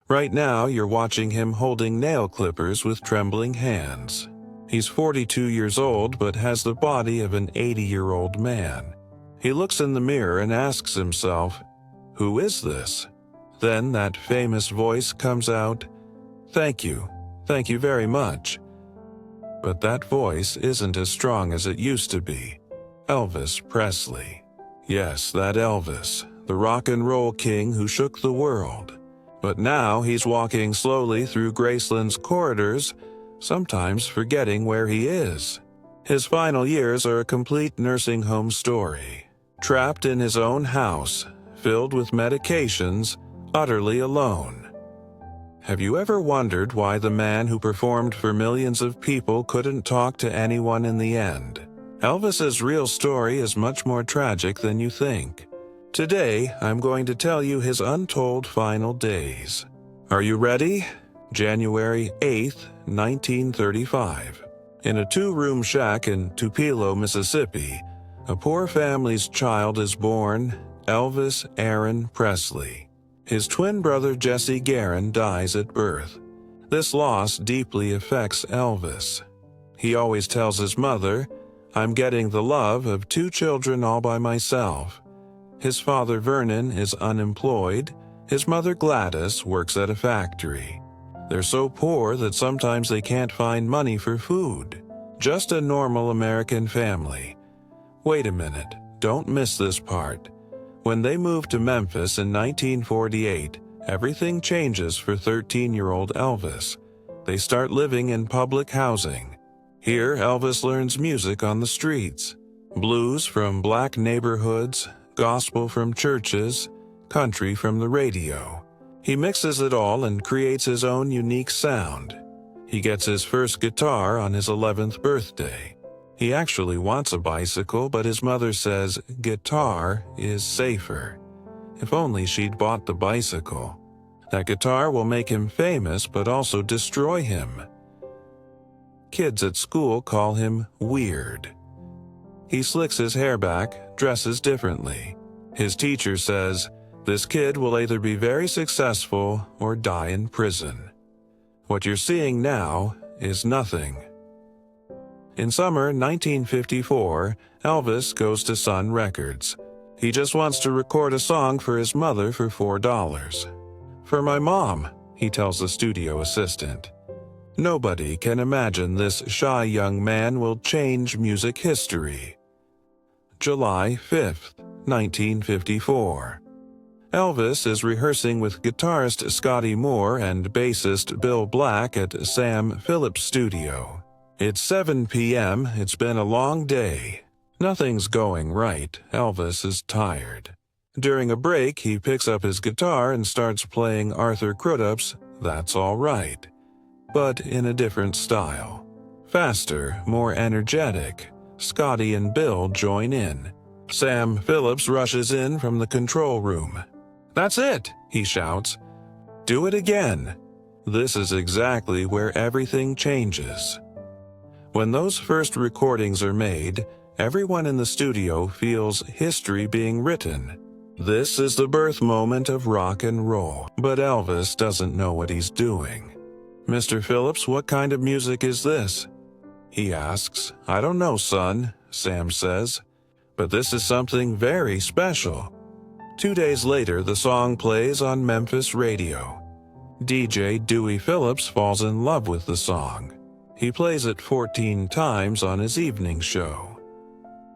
Right now, you're watching him holding nail clippers with trembling hands. He's 42 years old but has the body of an 80-year-old man. He looks in the mirror and asks himself, "Who is this?" Then that famous voice comes out, "Thank you very much." But that voice isn't as strong as it used to be. Elvis Presley. Yes, that Elvis, the rock and roll king who shook the world. But now he's walking slowly through Graceland's corridors, sometimes forgetting where he is. His final years are a complete nursing home story. Trapped in his own house, filled with medications, utterly alone. Have you ever wondered why the man who performed for millions of people couldn't talk to anyone in the end? Elvis's real story is much more tragic than you think. Today, I'm going to tell you his untold final days. Are you ready? January 8th, 1935. In a 2-room shack in Tupelo, Mississippi, a poor family's child is born, Elvis Aaron Presley. His twin brother Jesse Garin dies at birth. This loss deeply affects Elvis. He always tells his mother, "I'm getting the love of 2 children all by myself." His father Vernon is unemployed. His mother Gladys works at a factory. They're so poor that sometimes they can't find money for food. Just a normal American family. Wait a minute, don't miss this part. When they moved to Memphis in 1948, everything changes for 13-year-old Elvis. They start living in public housing. Here, Elvis learns music on the streets. Blues from black neighborhoods, gospel from churches, country from the radio. He mixes it all and creates his own unique sound. He gets his first guitar on his 11th birthday. He actually wants a bicycle, but his mother says guitar is safer. If only she'd bought the bicycle. That guitar will make him famous, but also destroy him. Kids at school call him weird. He slicks his hair back, dresses differently. His teacher says, "This kid will either be very successful or die in prison." What you're seeing now is nothing. In summer 1954, Elvis goes to Sun Records. He just wants to record a song for his mother for $4. "For my mom," he tells the studio assistant. Nobody can imagine this shy young man will change music history. July 5th, 1954. Elvis is rehearsing with guitarist Scotty Moore and bassist Bill Black at Sam Phillips' studio. It's 7 p.m., it's been a long day. Nothing's going right, Elvis is tired. During a break, he picks up his guitar and starts playing Arthur Crudup's "That's All Right," but in a different style. Faster, more energetic. Scotty and Bill join in. Sam Phillips rushes in from the control room. "That's it," he shouts. "Do it again." This is exactly where everything changes. When those first recordings are made, everyone in the studio feels history being written. This is the birth moment of rock and roll, but Elvis doesn't know what he's doing. "Mr. Phillips, what kind of music is this?" he asks. "I don't know, son," Sam says, "but this is something very special." 2 days later, the song plays on Memphis radio. DJ Dewey Phillips falls in love with the song. He plays it 14 times on his evening show.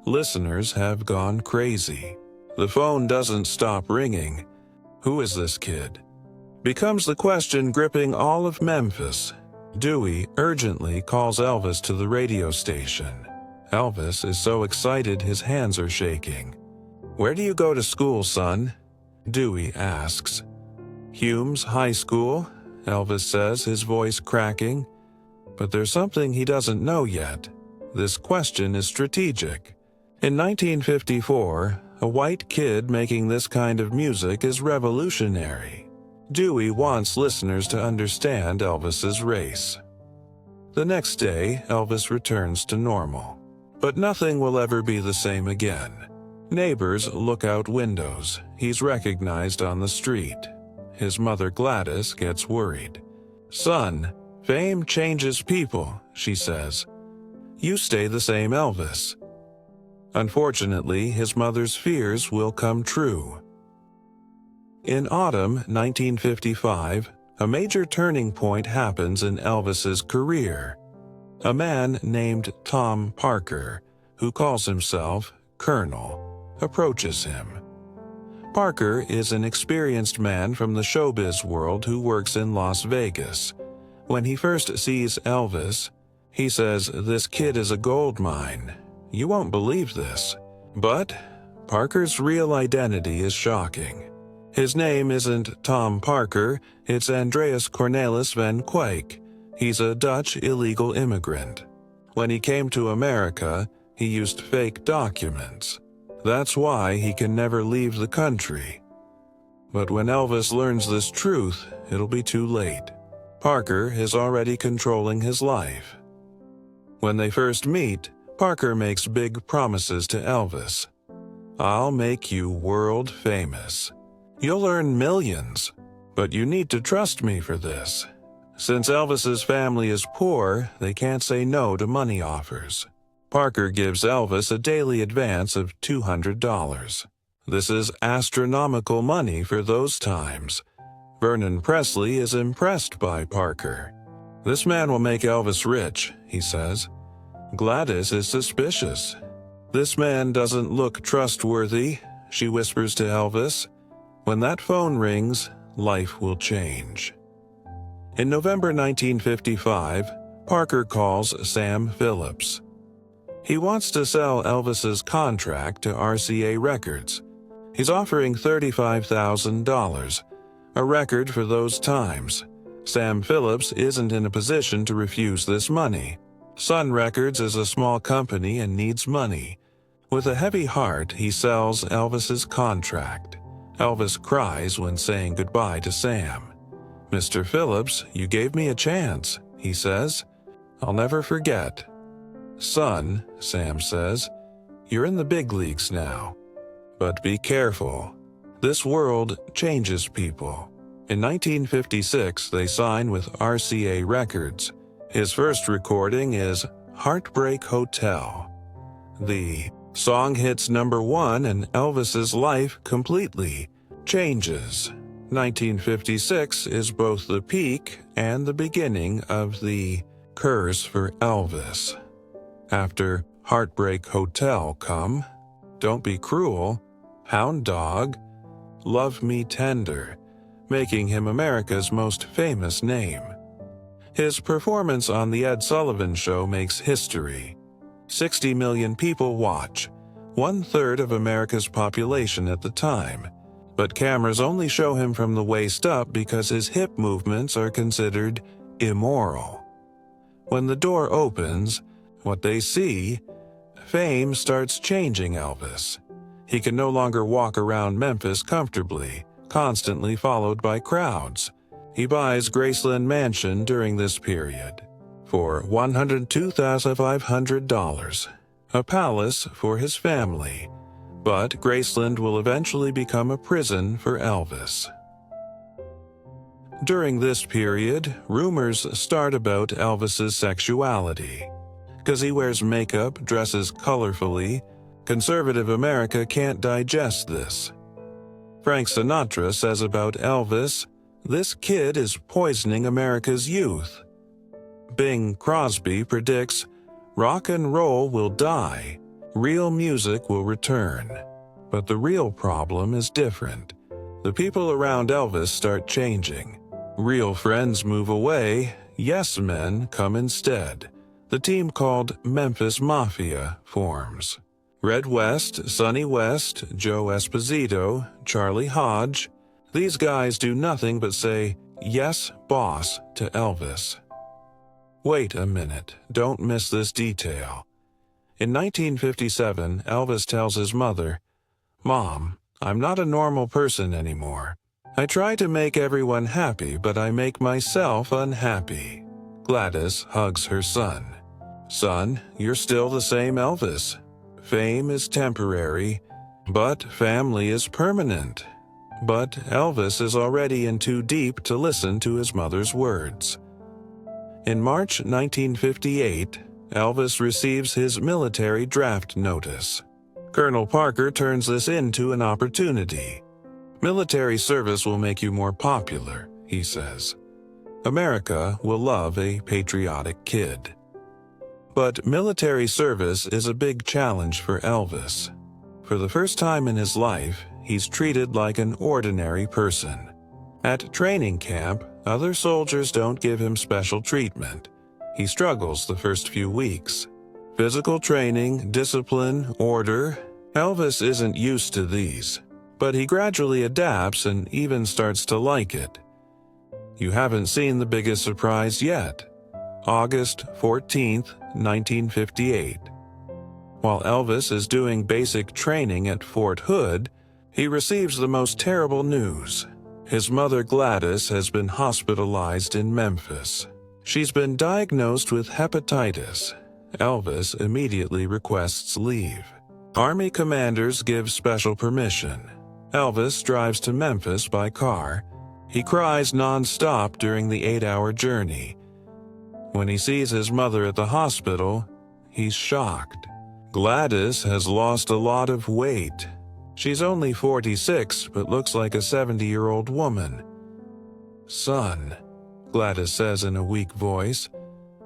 Listeners have gone crazy. The phone doesn't stop ringing. Who is this kid? Becomes the question gripping all of Memphis. Dewey urgently calls Elvis to the radio station. Elvis is so excited his hands are shaking. "Where do you go to school, son?" Dewey asks. "Humes High School," Elvis says, his voice cracking. But there's something he doesn't know yet. This question is strategic. In 1954, a white kid making this kind of music is revolutionary. Dewey wants listeners to understand Elvis's race. The next day, Elvis returns to normal. But nothing will ever be the same again. Neighbors look out windows. He's recognized on the street. his mother Gladys gets worried. "Son, fame changes people," she says. "You stay the same Elvis." Unfortunately, his mother's fears will come true. In autumn 1955, a major turning point happens in Elvis's career. A man named Tom Parker, who calls himself Colonel, approaches him. Parker is an experienced man from the showbiz world who works in Las Vegas. When he first sees Elvis, he says, "This kid is a gold mine. You won't believe this." But Parker's real identity is shocking. His name isn't Tom Parker, it's Andreas Cornelis van Kwijk. He's a Dutch illegal immigrant. When he came to America, he used fake documents. That's why he can never leave the country. But when Elvis learns this truth, it'll be too late. Parker is already controlling his life. When they first meet, Parker makes big promises to Elvis. "I'll make you world famous. You'll earn millions, but you need to trust me for this." Since Elvis's family is poor, they can't say no to money offers. Parker gives Elvis a daily advance of $200. This is astronomical money for those times. Vernon Presley is impressed by Parker. "This man will make Elvis rich," he says. Gladys is suspicious. "This man doesn't look trustworthy," she whispers to Elvis. When that phone rings, life will change. In November 1955, Parker calls Sam Phillips. He wants to sell Elvis's contract to RCA Records. He's offering $35,000, a record for those times. Sam Phillips isn't in a position to refuse this money. Sun Records is a small company and needs money. With a heavy heart, he sells Elvis's contract. Elvis cries when saying goodbye to Sam. "Mr. Phillips, you gave me a chance," he says. "I'll never forget." "Son," Sam says, "you're in the big leagues now. But be careful. This world changes people." In 1956, they sign with RCA Records. His first recording is Heartbreak Hotel. The song hits #1 and Elvis's life completely changes. 1956 is both the peak and the beginning of the curse for Elvis. After Heartbreak Hotel come Don't Be Cruel, Hound Dog, Love Me Tender, making him America's most famous name. His performance on The Ed Sullivan Show makes history. 60 million people watch, 1/3 of America's population at the time. But cameras only show him from the waist up because his hip movements are considered immoral. When the door opens, what they see, fame starts changing Elvis. He can no longer walk around Memphis comfortably, constantly followed by crowds. He buys Graceland Mansion during this period for $102,500, a palace for his family. But Graceland will eventually become a prison for Elvis. During this period, rumors start about Elvis's sexuality. Because he wears makeup, dresses colorfully, conservative America can't digest this. Frank Sinatra says about Elvis, "This kid is poisoning America's youth." Bing Crosby predicts, "Rock and roll will die. Real music will return." But the real problem is different. The people around Elvis start changing. Real friends move away, yes men come instead. The team called Memphis Mafia forms. Red West, Sonny West, Joe Esposito, Charlie Hodge, these guys do nothing but say, "Yes, boss," to Elvis. Wait a minute, don't miss this detail. In 1957, Elvis tells his mother, "Mom, I'm not a normal person anymore. I try to make everyone happy, but I make myself unhappy." Gladys hugs her son. "Son, you're still the same Elvis. Fame is temporary, but family is permanent. But Elvis is already in too deep to listen to his mother's words. In March 1958, Elvis receives his military draft notice. Colonel Parker turns this into an opportunity. "Military service will make you more popular," he says. "America will love a patriotic kid." But military service is a big challenge for Elvis. For the first time in his life, he's treated like an ordinary person. At training camp, other soldiers don't give him special treatment. He struggles the first few weeks. Physical training, discipline, order. Elvis isn't used to these, but he gradually adapts and even starts to like it. You haven't seen the biggest surprise yet. August 14th, 1958. While Elvis is doing basic training at Fort Hood, he receives the most terrible news. His mother Gladys has been hospitalized in Memphis. She's been diagnosed with hepatitis. Elvis immediately requests leave. Army commanders give special permission. Elvis drives to Memphis by car. He cries non-stop during the 8-hour journey. When he sees his mother at the hospital, he's shocked. Gladys has lost a lot of weight. She's only 46, but looks like a 70-year-old woman. "Son," Gladys says in a weak voice,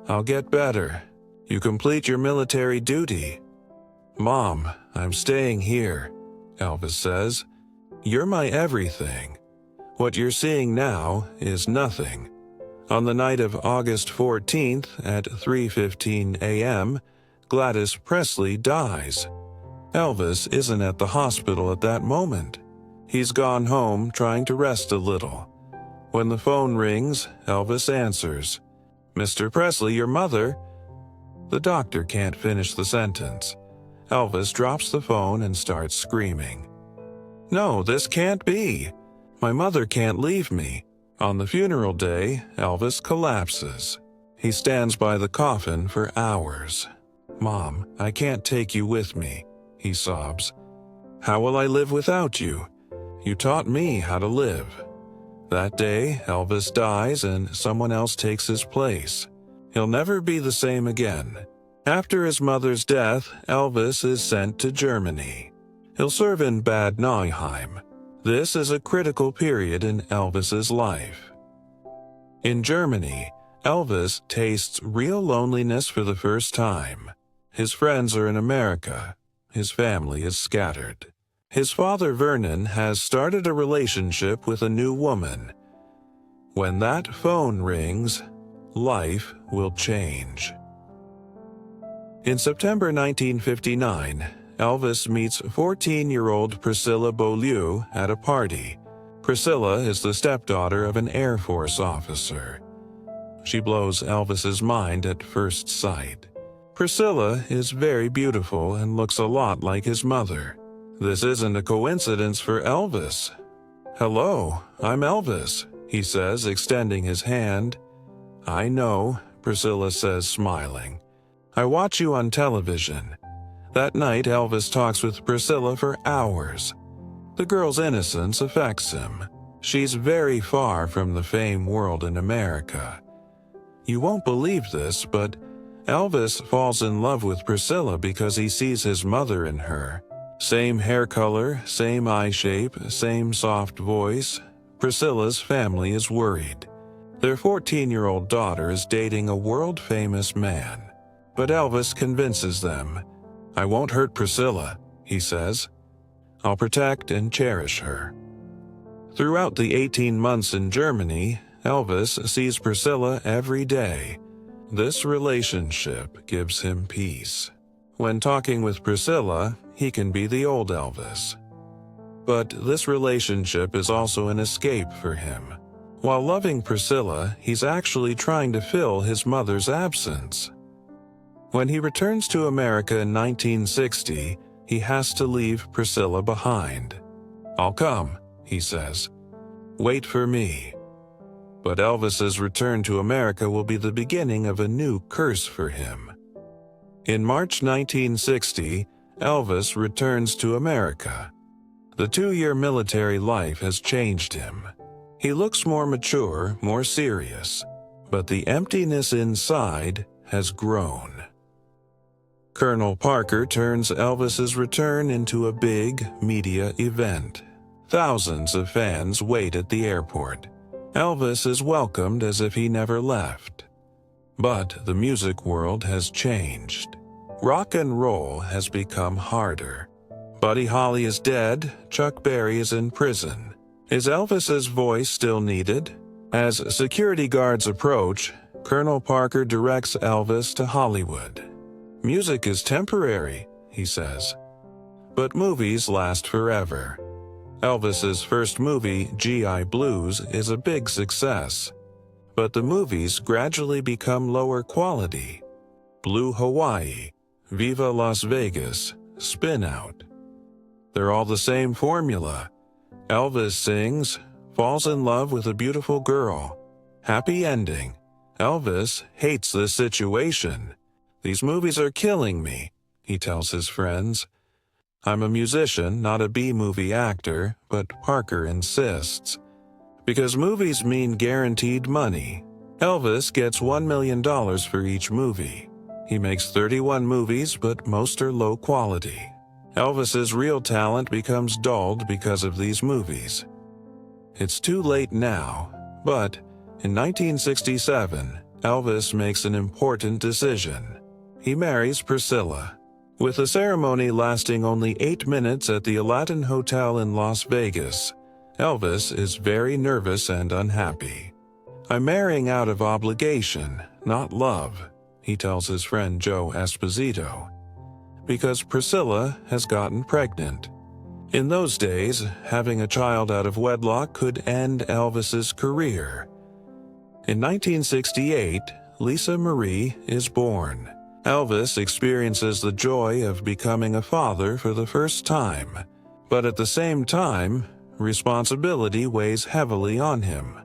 "I'll get better. You complete your military duty." "Mom, I'm staying here," Elvis says. "You're my everything. What you're seeing now is nothing." On the night of August 14th at 3:15 a.m., Gladys Presley dies. Elvis isn't at the hospital at that moment. He's gone home trying to rest a little. When the phone rings, Elvis answers. "Mr. Presley, your mother?" The doctor can't finish the sentence. Elvis drops the phone and starts screaming. "No, this can't be. My mother can't leave me." On the funeral day, Elvis collapses. He stands by the coffin for hours. "Mom, I can't take you with me," he sobs. "How will I live without you? You taught me how to live." That day, Elvis dies and someone else takes his place. He'll never be the same again. After his mother's death, Elvis is sent to Germany. He'll serve in Bad Nauheim. This is a critical period in Elvis's life. In Germany, Elvis tastes real loneliness for the first time. His friends are in America. His family is scattered. His father, Vernon, has started a relationship with a new woman. When that phone rings, life will change. In September 1959, Elvis meets 14-year-old Priscilla Beaulieu at a party. Priscilla is the stepdaughter of an Air Force officer. She blows Elvis's mind at first sight. Priscilla is very beautiful and looks a lot like his mother. This isn't a coincidence for Elvis. "Hello, I'm Elvis," he says, extending his hand. "I know," Priscilla says, smiling. "I watch you on television." That night, Elvis talks with Priscilla for hours. The girl's innocence affects him. She's very far from the fame world in America. You won't believe this, but Elvis falls in love with Priscilla because he sees his mother in her. Same hair color, same eye shape, same soft voice. Priscilla's family is worried. Their 14-year-old daughter is dating a world-famous man. But Elvis convinces them. "I won't hurt Priscilla," he says. "I'll protect and cherish her." Throughout the 18 months in Germany, Elvis sees Priscilla every day. This relationship gives him peace. When talking with Priscilla, he can be the old Elvis. But this relationship is also an escape for him. While loving Priscilla, he's actually trying to fill his mother's absence. When he returns to America in 1960, he has to leave Priscilla behind. "I'll come," he says. "Wait for me." But Elvis's return to America will be the beginning of a new curse for him. In March 1960, Elvis returns to America. The 2-year military life has changed him. He looks more mature, more serious, but the emptiness inside has grown. Colonel Parker turns Elvis's return into a big media event. Thousands of fans wait at the airport. Elvis is welcomed as if he never left. But the music world has changed. Rock and roll has become harder. Buddy Holly is dead, Chuck Berry is in prison. Is Elvis's voice still needed? As security guards approach, Colonel Parker directs Elvis to Hollywood. Music is temporary, he says, but movies last forever. Elvis's first movie, G.I. Blues, is a big success, but the movies gradually become lower quality. Blue Hawaii, Viva Las Vegas, Spin Out. They're all the same formula. Elvis sings, falls in love with a beautiful girl. Happy ending. Elvis hates this situation. These movies are killing me, he tells his friends. I'm a musician, not a B-movie actor, but Parker insists. Because movies mean guaranteed money. Elvis gets $1 million for each movie. He makes 31 movies, but most are low quality. Elvis's real talent becomes dulled because of these movies. It's too late now, but in 1967, Elvis makes an important decision. He marries Priscilla. With a ceremony lasting only 8 minutes at the Aladdin Hotel in Las Vegas, Elvis is very nervous and unhappy. I'm marrying out of obligation, not love, he tells his friend Joe Esposito, because Priscilla has gotten pregnant. In those days, having a child out of wedlock could end Elvis's career. In 1968, Lisa Marie is born. Elvis experiences the joy of becoming a father for the first time, but at the same time, responsibility weighs heavily on him.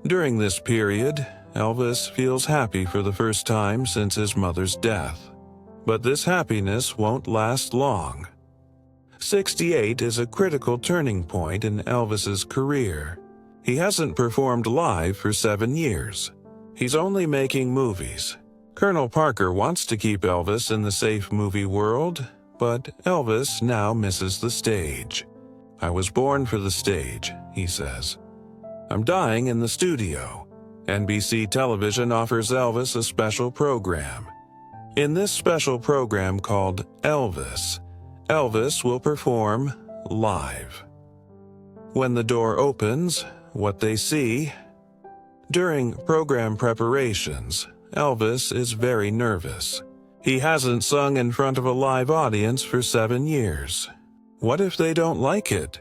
During this period, Elvis feels happy for the first time since his mother's death. But this happiness won't last long. 68 is a critical turning point in Elvis's career. He hasn't performed live for 7 years. He's only making movies. Colonel Parker wants to keep Elvis in the safe movie world, but Elvis now misses the stage. I was born for the stage, he says. I'm dying in the studio. NBC television offers Elvis a special program. In this special program called Elvis, Elvis will perform live. When the door opens, what they see? During program preparations, Elvis is very nervous. He hasn't sung in front of a live audience for 7 years. What if they don't like it?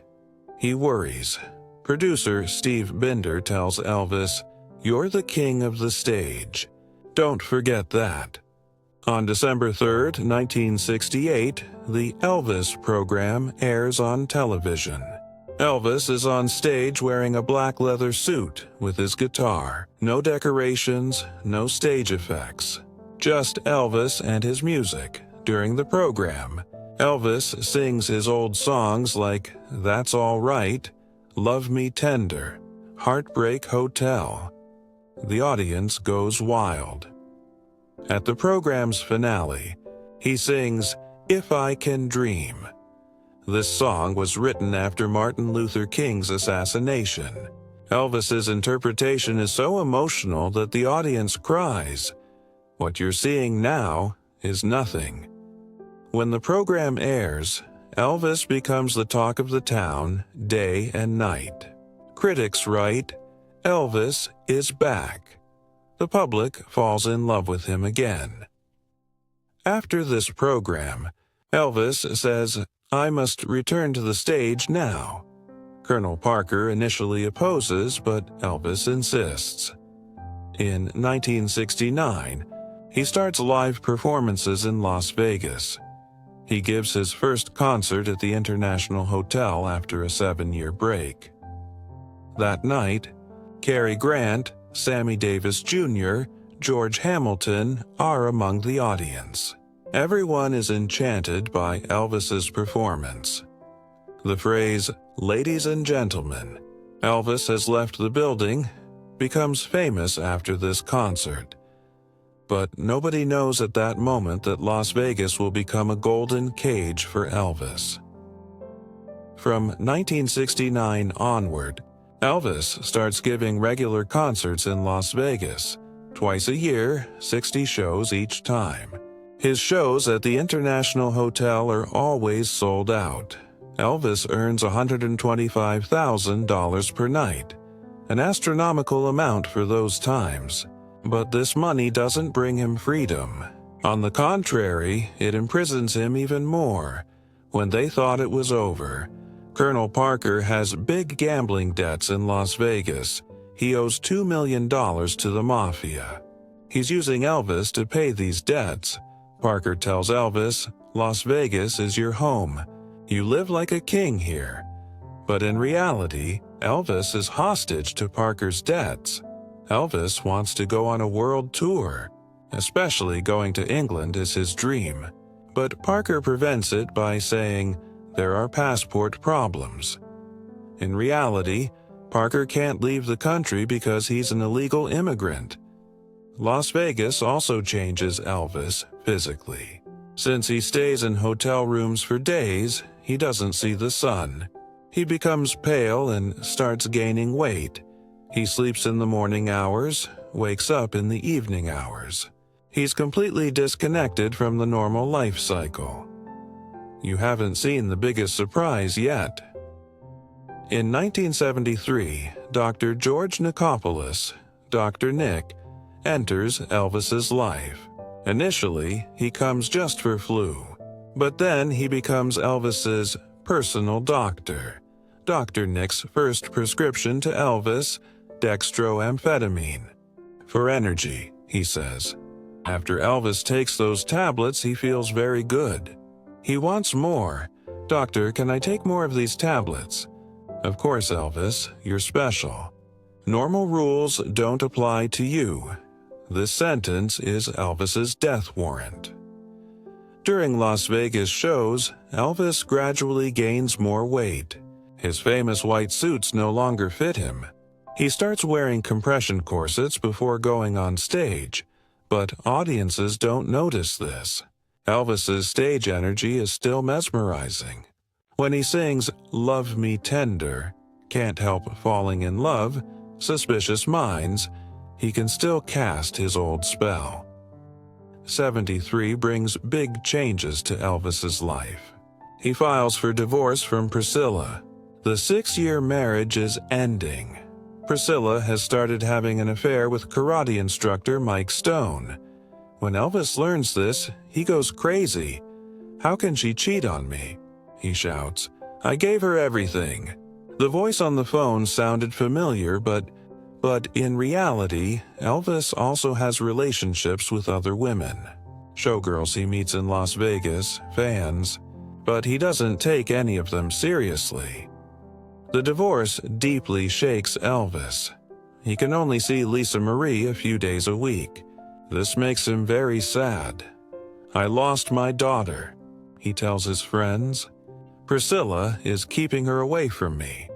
He worries. Producer Steve Binder tells Elvis, "You're the king of the stage. Don't forget that." On December 3, 1968, the Elvis program airs on television. Elvis is on stage wearing a black leather suit with his guitar. No decorations, no stage effects. Just Elvis and his music. During the program, Elvis sings his old songs like That's All Right, Love Me Tender, Heartbreak Hotel. The audience goes wild. At the program's finale, he sings If I Can Dream. This song was written after Martin Luther King's assassination. Elvis's interpretation is so emotional that the audience cries. What you're seeing now is nothing. When the program airs, Elvis becomes the talk of the town day and night. Critics write, Elvis is back. The public falls in love with him again. After this program, Elvis says, I must return to the stage now. Colonel Parker initially opposes, but Elvis insists. In 1969, he starts live performances in Las Vegas. He gives his first concert at the International Hotel after a 7-year break. That night, Cary Grant, Sammy Davis Jr., George Hamilton are among the audience. Everyone is enchanted by Elvis's performance. The phrase, "Ladies and gentlemen, Elvis has left the building," becomes famous after this concert. But nobody knows at that moment that Las Vegas will become a golden cage for Elvis. From 1969 onward, Elvis starts giving regular concerts in Las Vegas, twice a year, 60 shows each time. His shows at the International Hotel are always sold out. Elvis earns $125,000 per night, an astronomical amount for those times. But this money doesn't bring him freedom. On the contrary, it imprisons him even more. When they thought it was over, Colonel Parker has big gambling debts in Las Vegas. He owes $2 million to the mafia. He's using Elvis to pay these debts. Parker tells Elvis, "Las Vegas is your home. You live like a king here." But in reality, Elvis is hostage to Parker's debts. Elvis wants to go on a world tour. Especially going to England is his dream. But Parker prevents it by saying, there are passport problems. In reality, Parker can't leave the country because he's an illegal immigrant. Las Vegas also changes Elvis physically. Since he stays in hotel rooms for days, he doesn't see the sun. He becomes pale and starts gaining weight. He sleeps in the morning hours, wakes up in the evening hours. He's completely disconnected from the normal life cycle. You haven't seen the biggest surprise yet. In 1973, Dr. George Nicopolis, Dr. Nick, enters Elvis's life. Initially, he comes just for flu, but then he becomes Elvis's personal doctor. Dr. Nick's first prescription to Elvis, dextroamphetamine. For energy, he says. After Elvis takes those tablets, he feels very good. He wants more. "Doctor, can I take more of these tablets?" "Of course, Elvis, you're special. Normal rules don't apply to you." This sentence is Elvis's death warrant. During Las Vegas shows, Elvis gradually gains more weight. His famous white suits no longer fit him. He starts wearing compression corsets before going on stage, but audiences don't notice this. Elvis's stage energy is still mesmerizing. When he sings "Love Me Tender," "Can't Help Falling in Love," "Suspicious Minds," he can still cast his old spell. 73 brings big changes to Elvis's life. He files for divorce from Priscilla. The 6-year marriage is ending. Priscilla has started having an affair with karate instructor Mike Stone. When Elvis learns this, he goes crazy. "How can she cheat on me?" he shouts. "I gave her everything." The voice on the phone sounded familiar, but in reality, Elvis also has relationships with other women. Showgirls he meets in Las Vegas, fans, but he doesn't take any of them seriously. The divorce deeply shakes Elvis. He can only see Lisa Marie a few days a week. This makes him very sad. "I lost my daughter," he tells his friends. "Priscilla is keeping her away from me."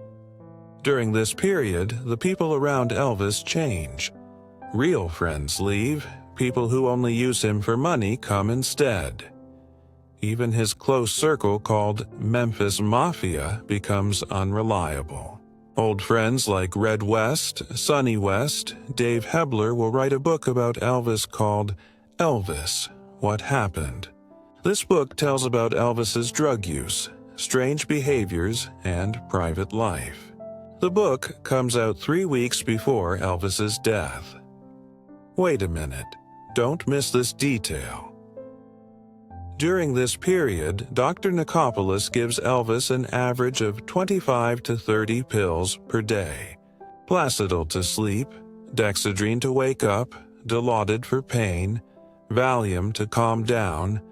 During this period, the people around Elvis change. Real friends leave. People who only use him for money come instead. Even his close circle called Memphis Mafia becomes unreliable. Old friends like Red West, Sonny West, Dave Hebler will write a book about Elvis called Elvis, What Happened. This book tells about Elvis's drug use, strange behaviors, and private life. The book comes out 3 weeks before Elvis's death. Wait a minute, don't miss this detail. During this period, Dr. Nicopolis gives Elvis an average of 25 to 30 pills per day. Placidil to sleep, Dexedrine to wake up, Dilaudid for pain, Valium to calm down.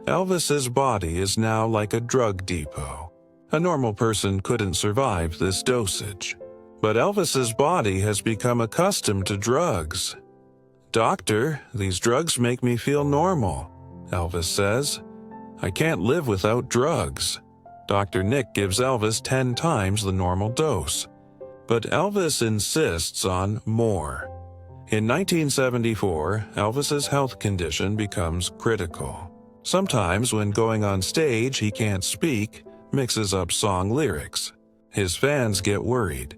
Elvis's body is now like a drug depot. A normal person couldn't survive this dosage. But Elvis's body has become accustomed to drugs. "Doctor, these drugs make me feel normal," Elvis says. "I can't live without drugs." Dr. Nick gives Elvis 10 times the normal dose. But Elvis insists on more. In 1974, Elvis's health condition becomes critical. Sometimes when going on stage he can't speak, mixes up song lyrics. His fans get worried.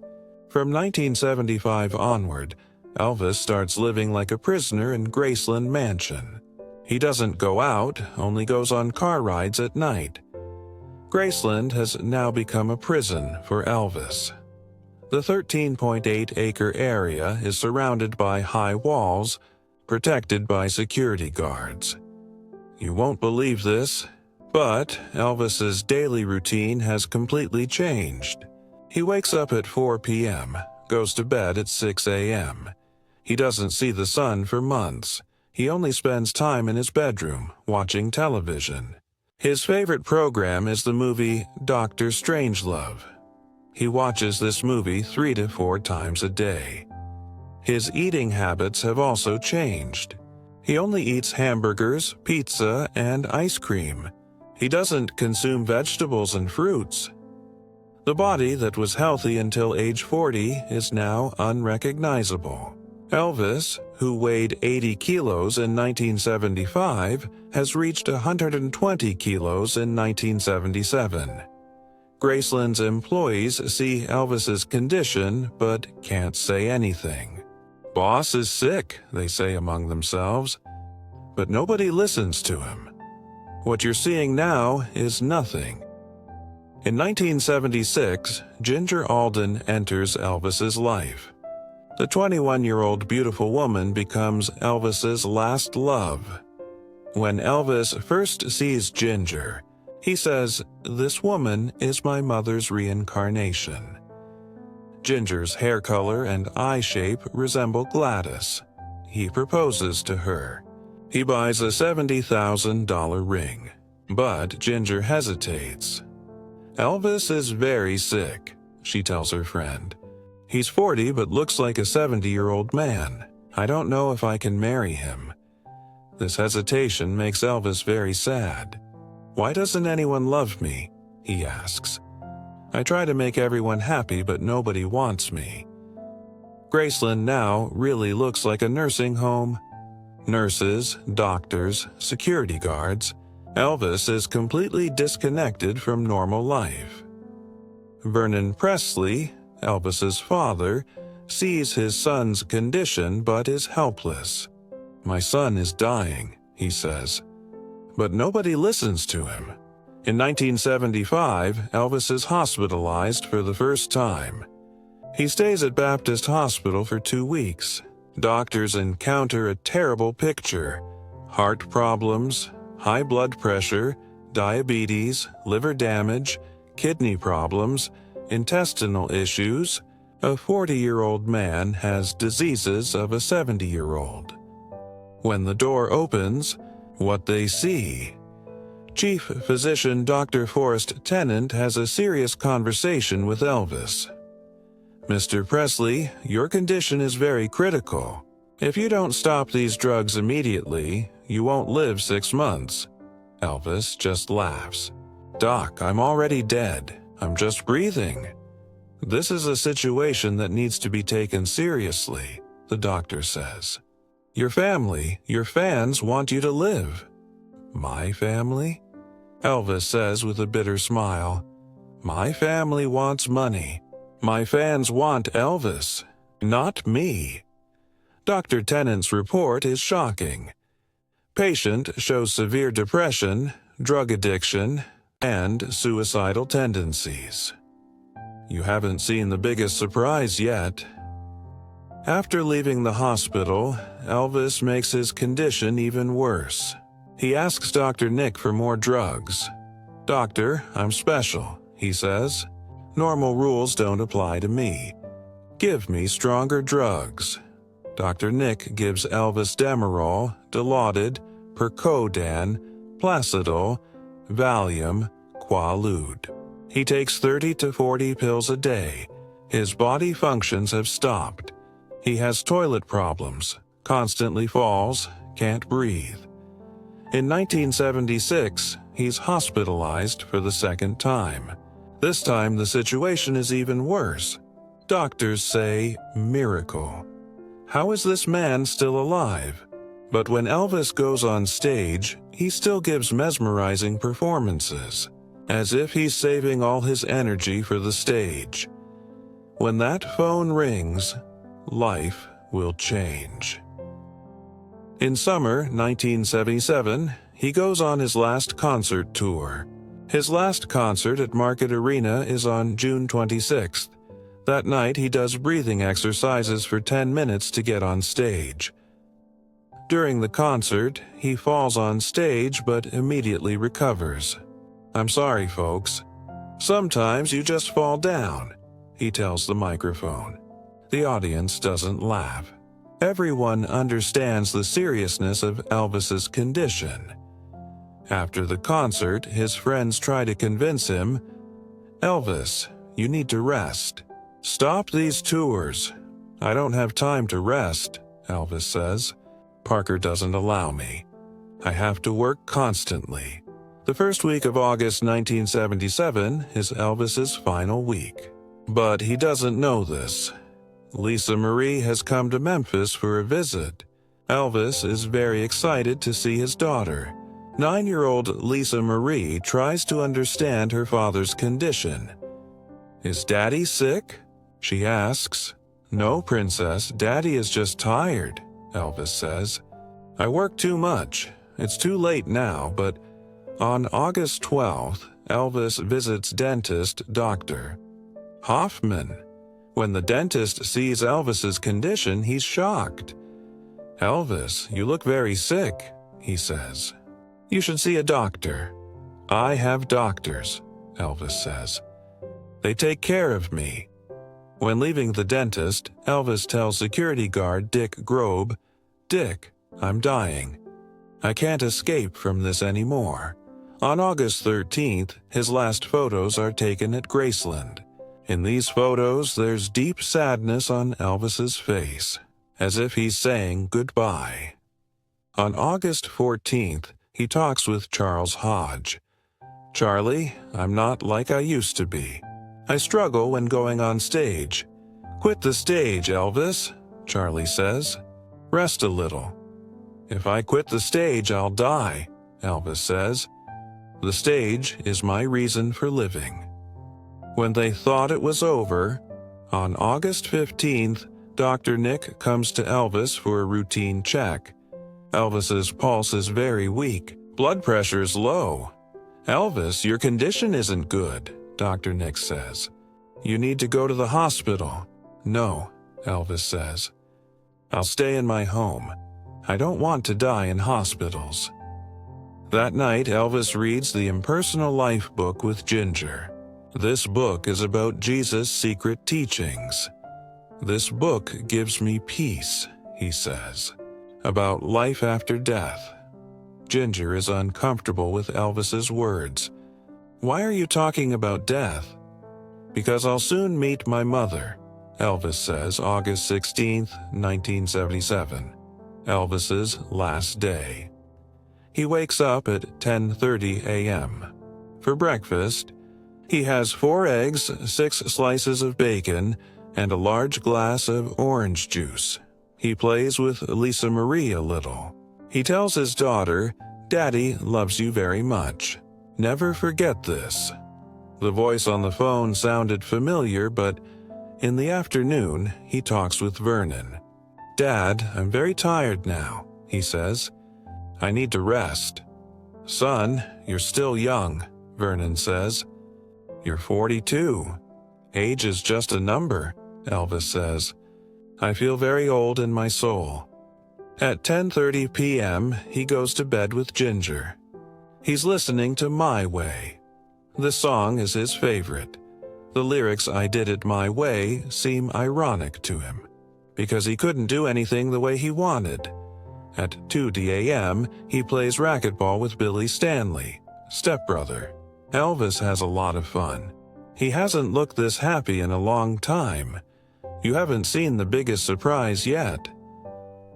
From 1975 onward, Elvis starts living like a prisoner in Graceland Mansion. He doesn't go out, only goes on car rides at night. Graceland has now become a prison for Elvis. The 13.8-acre area is surrounded by high walls, protected by security guards. You won't believe this, but Elvis's daily routine has completely changed. He wakes up at 4 p.m., goes to bed at 6 a.m. He doesn't see the sun for months. He only spends time in his bedroom, watching television. His favorite program is the movie Dr. Strangelove. He watches this movie 3 to 4 times a day. His eating habits have also changed. He only eats hamburgers, pizza, and ice cream. He doesn't consume vegetables and fruits. The body that was healthy until age 40 is now unrecognizable. Elvis, who weighed 80 kilos in 1975, has reached 120 kilos in 1977. Graceland's employees see Elvis's condition but can't say anything. "Boss is sick," they say among themselves. But nobody listens to him. What you're seeing now is nothing. In 1976, Ginger Alden enters Elvis's life. The 21-year-old beautiful woman becomes Elvis's last love. When Elvis first sees Ginger, he says, "This woman is my mother's reincarnation." Ginger's hair color and eye shape resemble Gladys. He proposes to her. He buys a $70,000 ring, but Ginger hesitates. "Elvis is very sick," she tells her friend. "He's 40 but looks like a 70-year-old man. I don't know if I can marry him." This hesitation makes Elvis very sad. "Why doesn't anyone love me?" he asks. "I try to make everyone happy, but nobody wants me." Graceland now really looks like a nursing home. Nurses, doctors, security guards. Elvis is completely disconnected from normal life. Vernon Presley, Elvis's father, sees his son's condition but is helpless. "My son is dying," he says. But nobody listens to him. In 1975, Elvis is hospitalized for the first time. He stays at Baptist Hospital for 2 weeks. Doctors encounter a terrible picture: heart problems, high blood pressure, diabetes, liver damage, kidney problems, intestinal issues. A 40-year-old man has diseases of a 70-year-old. When the door opens, what they see. Chief Physician Dr. Forrest Tennant has a serious conversation with Elvis. "Mr. Presley, your condition is very critical. If you don't stop these drugs immediately, you won't live 6 months." Elvis just laughs. "Doc, I'm already dead. I'm just breathing." "This is a situation that needs to be taken seriously," the doctor says. "Your family, your fans want you to live." "My family?" Elvis says with a bitter smile. "My family wants money. My fans want Elvis, not me." Dr. Tennant's report is shocking. Patient shows severe depression, drug addiction, and suicidal tendencies. You haven't seen the biggest surprise yet. After leaving the hospital, Elvis makes his condition even worse. He asks Dr. Nick for more drugs. "Doctor, I'm special," he says. "Normal rules don't apply to me. Give me stronger drugs." Dr. Nick gives Elvis Demerol, Dilaudid, Percodan, Placidol, Valium, Quaalude. He takes 30 to 40 pills a day. His body functions have stopped. He has toilet problems, constantly falls, can't breathe. In 1976, he's hospitalized for the second time. This time the situation is even worse. Doctors say miracle. How is this man still alive? But when Elvis goes on stage, he still gives mesmerizing performances, as if he's saving all his energy for the stage. When that phone rings, life will change. In summer 1977, he goes on his last concert tour. His last concert at Market Arena is on June 26th. That night, he does breathing exercises for 10 minutes to get on stage. During the concert, he falls on stage but immediately recovers. "I'm sorry, folks. Sometimes you just fall down," he tells the microphone. The audience doesn't laugh. Everyone understands the seriousness of Elvis's condition. After the concert, his friends try to convince him, "Elvis, you need to rest. Stop these tours." "I don't have time to rest," Elvis says. "Parker doesn't allow me. I have to work constantly." The first week of August 1977 is Elvis's final week. But he doesn't know this. Lisa Marie has come to Memphis for a visit. Elvis is very excited to see his daughter. 9-year-old Lisa Marie tries to understand her father's condition. "Is Daddy sick?" she asks. "No, Princess, Daddy is just tired," Elvis says. "I work too much. It's too late now," but on August 12th, Elvis visits dentist Dr. Hoffman. When the dentist sees Elvis's condition, he's shocked. "Elvis, you look very sick," he says. "You should see a doctor." "I have doctors," Elvis says. "They take care of me." When leaving the dentist, Elvis tells security guard Dick Grobe, "Dick, I'm dying. I can't escape from this anymore." On August 13th, his last photos are taken at Graceland. In these photos, there's deep sadness on Elvis's face, as if he's saying goodbye. On August 14th, he talks with Charles Hodge. "Charlie, I'm not like I used to be. I struggle when going on stage." "Quit the stage, Elvis," Charlie says. "Rest a little." "If I quit the stage, I'll die," Elvis says. "The stage is my reason for living." When they thought it was over, on August 15th, Dr. Nick comes to Elvis for a routine check. Elvis's pulse is very weak. Blood pressure's low. "Elvis, your condition isn't good," Dr. Nick says. "You need to go to the hospital." "No," Elvis says. "I'll stay in my home. I don't want to die in hospitals." That night, Elvis reads the Impersonal Life book with Ginger. This book is about Jesus' secret teachings. "This book gives me peace," he says, about life after death. Ginger is uncomfortable with Elvis's words. "Why are you talking about death?" "Because I'll soon meet my mother," Elvis says August 16th, 1977. Elvis's last day. He wakes up at 10:30 a.m. For breakfast, he has 4 eggs, 6 slices of bacon, and a large glass of orange juice. He plays with Lisa Marie a little. He tells his daughter, "Daddy loves you very much. Never forget this." The voice on the phone sounded familiar, but in the afternoon, he talks with Vernon. "Dad, I'm very tired now," he says. "I need to rest." "Son, you're still young," Vernon says. "You're 42. Age is just a number," Elvis says. "I feel very old in my soul." At 10:30 p.m., he goes to bed with Ginger. He's listening to My Way. The song is his favorite. The lyrics, "I did it my way," seem ironic to him, because he couldn't do anything the way he wanted. At 2 a.m., he plays racquetball with Billy Stanley, stepbrother. Elvis has a lot of fun. He hasn't looked this happy in a long time. You haven't seen the biggest surprise yet.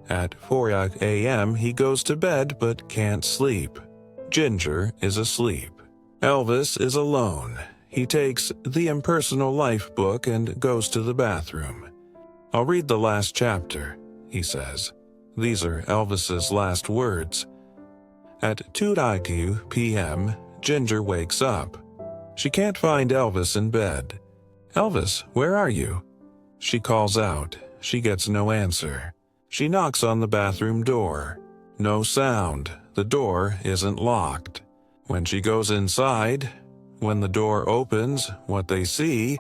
At 4 a.m., he goes to bed but can't sleep. Ginger is asleep. Elvis is alone. He takes the Impersonal Life book and goes to the bathroom. "I'll read the last chapter," he says. These are Elvis's last words. At 2:02 p.m., Ginger wakes up. She can't find Elvis in bed. "Elvis, where are you?" She calls out. She gets no answer. She knocks on the bathroom door. No sound. The door isn't locked. When she goes inside, when the door opens, what they see,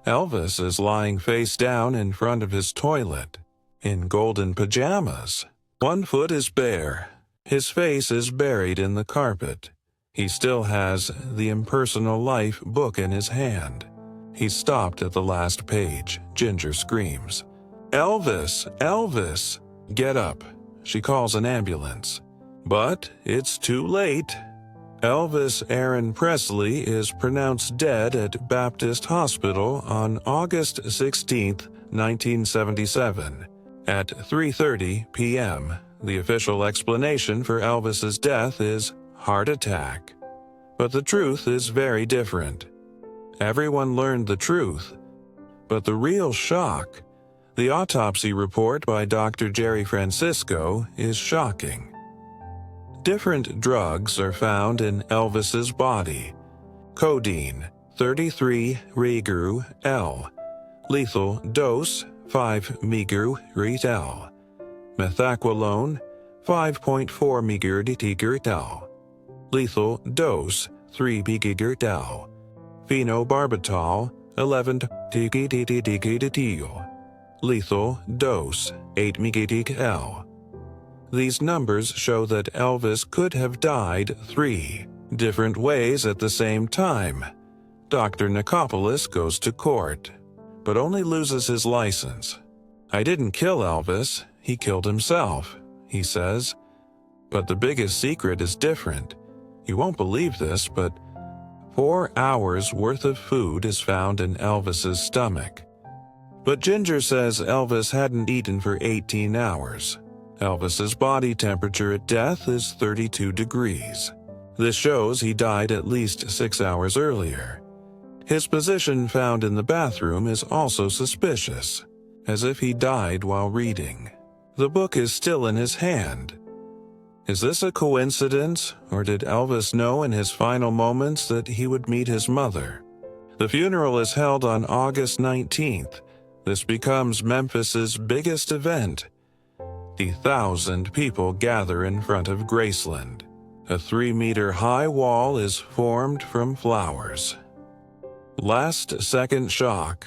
Elvis is lying face down in front of his toilet, in golden pajamas. One foot is bare. His face is buried in the carpet. He still has the Impersonal Life book in his hand. He stopped at the last page. Ginger screams, "Elvis! Elvis!" "Get up." She calls an ambulance. But it's too late. Elvis Aaron Presley is pronounced dead at Baptist Hospital on August 16, 1977. At 3:30 p.m., the official explanation for Elvis's death is heart attack. But the truth is very different. Everyone learned the truth. But the real shock, the autopsy report by Dr. Jerry Francisco, is shocking. Different drugs are found in Elvis's body. Codeine, 33 mg/L. Lethal dose, 5 mg/L. Methaqualone, 5.4 mg/L. Lethal dose, 3 mg/L. Phenobarbital, 11 mg/L. Lethal dose, 8 mg/L. These numbers show that Elvis could have died 3 different ways at the same time. Dr. Nikopoulos goes to court, but only loses his license. "I didn't kill Elvis, he killed himself," he says. But the biggest secret is different. You won't believe this, but 4 hours worth of food is found in Elvis's stomach. But Ginger says Elvis hadn't eaten for 18 hours. Elvis's body temperature at death is 32 degrees. This shows he died at least 6 hours earlier. His position found in the bathroom is also suspicious, as if he died while reading. The book is still in his hand. Is this a coincidence, or did Elvis know in his final moments that he would meet his mother? The funeral is held on August 19th. This becomes Memphis's biggest event. 50,000 people gather in front of Graceland. A 3-meter-high wall is formed from flowers. Last-second shock.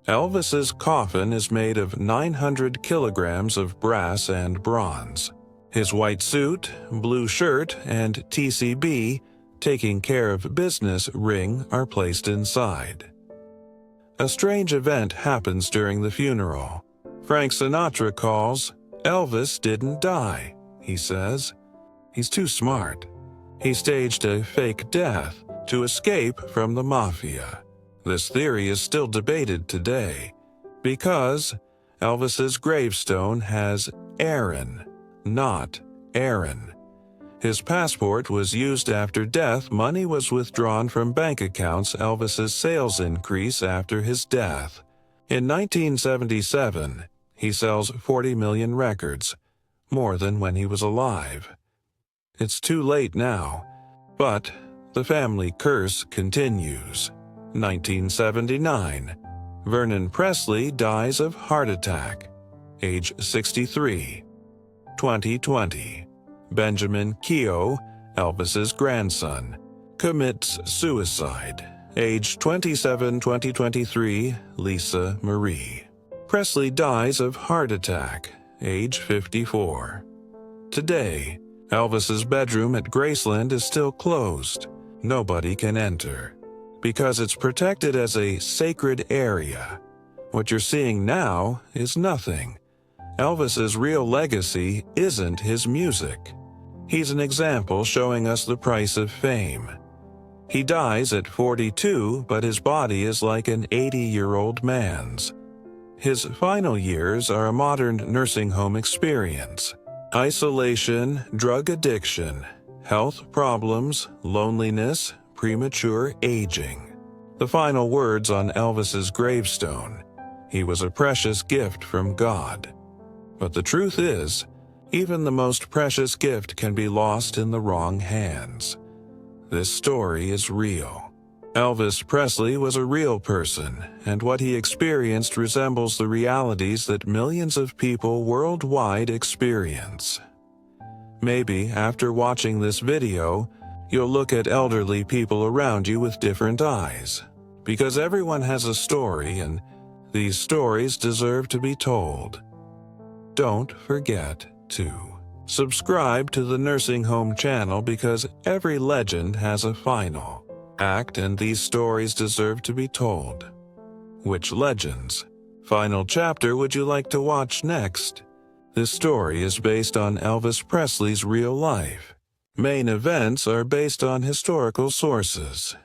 Elvis's coffin is made of 900 kilograms of brass and bronze. His white suit, blue shirt, and TCB, taking care of business ring, are placed inside. A strange event happens during the funeral. Frank Sinatra calls. "Elvis didn't die," he says. He's too smart. He staged a fake death to escape from the mafia. This theory is still debated today because Elvis's gravestone has Aaron, not Aaron. His passport was used after death. Money was withdrawn from bank accounts. Elvis's sales increase after his death. In 1977, he sells 40 million records, more than when he was alive. It's too late now, but the family curse continues. 1979, Vernon Presley dies of heart attack, age 63. 2020, Benjamin Keough, Elvis's grandson, commits suicide, age 27, 2023, Lisa Marie. Presley dies of heart attack, age 54. Today, Elvis's bedroom at Graceland is still closed. Nobody can enter, because it's protected as a sacred area. What you're seeing now is nothing. Elvis's real legacy isn't his music. He's an example showing us the price of fame. He dies at 42, but his body is like an 80-year-old man's. His final years are a modern nursing home experience. Isolation, drug addiction, health problems, loneliness, premature aging. The final words on Elvis's gravestone: he was a precious gift from God. But the truth is, even the most precious gift can be lost in the wrong hands. This story is real. Elvis Presley was a real person, and what he experienced resembles the realities that millions of people worldwide experience. Maybe after watching this video, you'll look at elderly people around you with different eyes, because everyone has a story, and these stories deserve to be told. Don't forget to subscribe to the Nursing Home channel, because every legend has a final act and these stories deserve to be told. Which legend's final chapter would you like to watch next? This story is based on Elvis Presley's real life. Main events are based on historical sources,